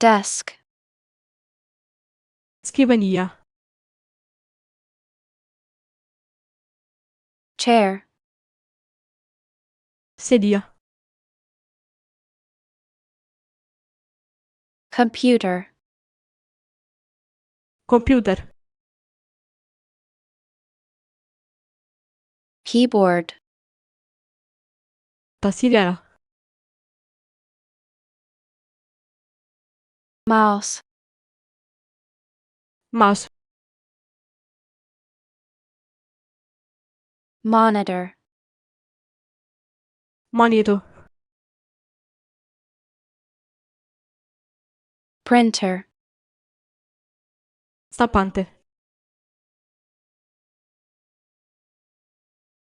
desk, scrivania, chair, sedia, computer, computer, keyboard, tastiera, mouse, mouse, monitor, monitor, printer, stampante,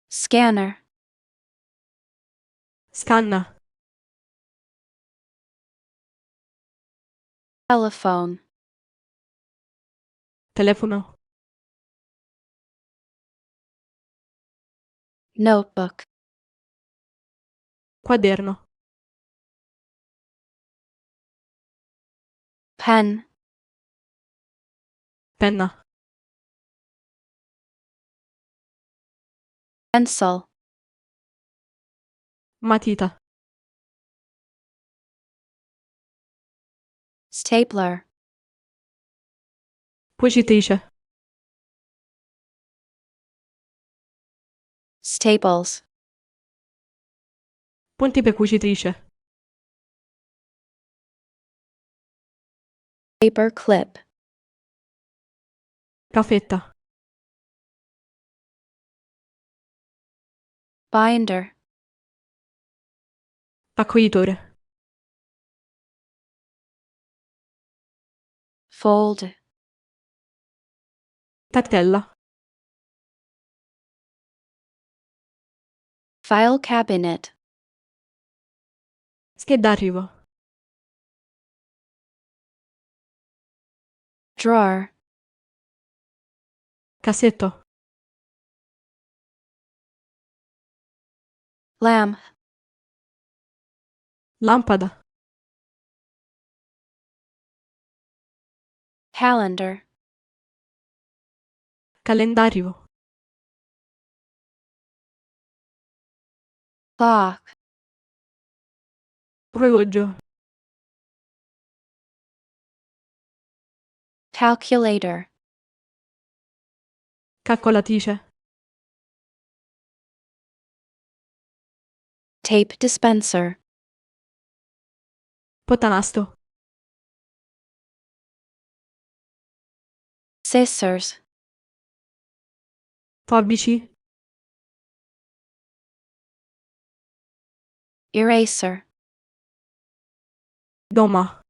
scanner, scanna, telephone, telefono, notebook, quaderno, pen, penna, pencil, matita, stapler, cucitrice, staples, punti per cucitrice, paper clip, caffetta, binder, raccoglitore, fold, cartella, file cabinet, scheda arrivo, drawer, cassetto, lamp, lampada, calendar, calendario, clock, orologio, calculator, calcolatrice, tape dispenser, potanasto, scissors, forbici, eraser, doma,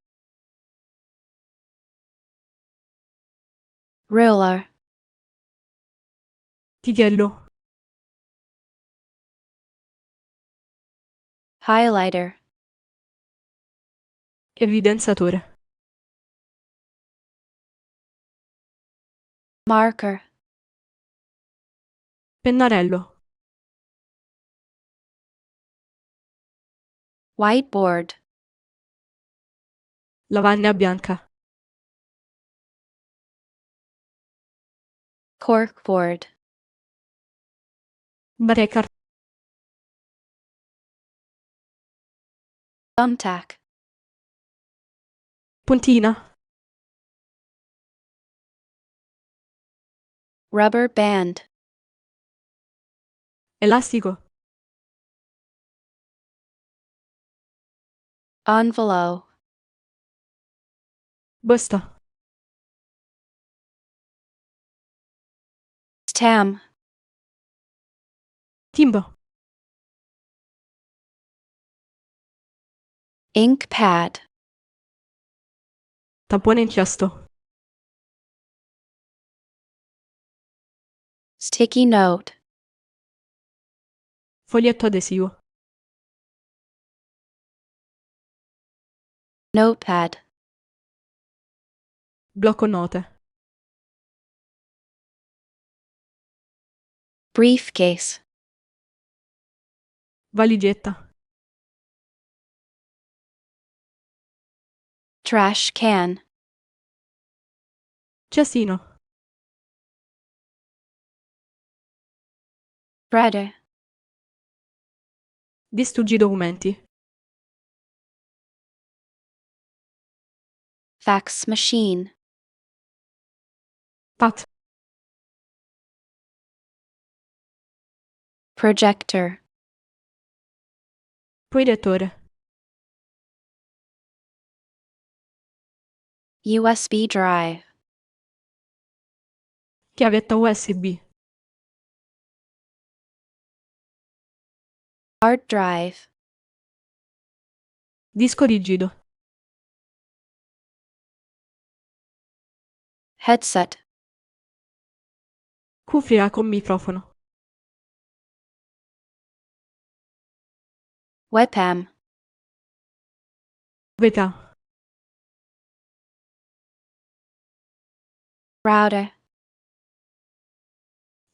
ruler, tighello, highlighter, evidenziatore, marker, pennarello, whiteboard, lavagna bianca, corkboard, breaker, thumbtack, puntina, rubber band, elastico, envelope, busta, stamp, timbo, ink pad, tampone inchiasto, sticky note, foglietto adesivo, notepad, blocco note, briefcase, valigetta, trash can, cestino, bread, distruggi documenti, fax machine, pat, projector, proiettore, USB drive, chiavetta USB, hard drive, disco rigido, headset, cuffia con microfono, webcam, VTA, router,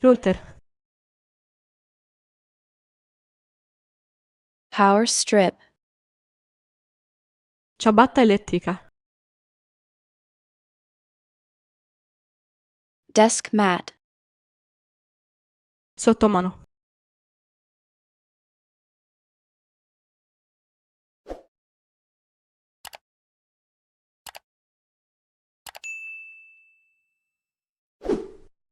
router, power strip, ciabatta elettrica, desk mat, sottomano,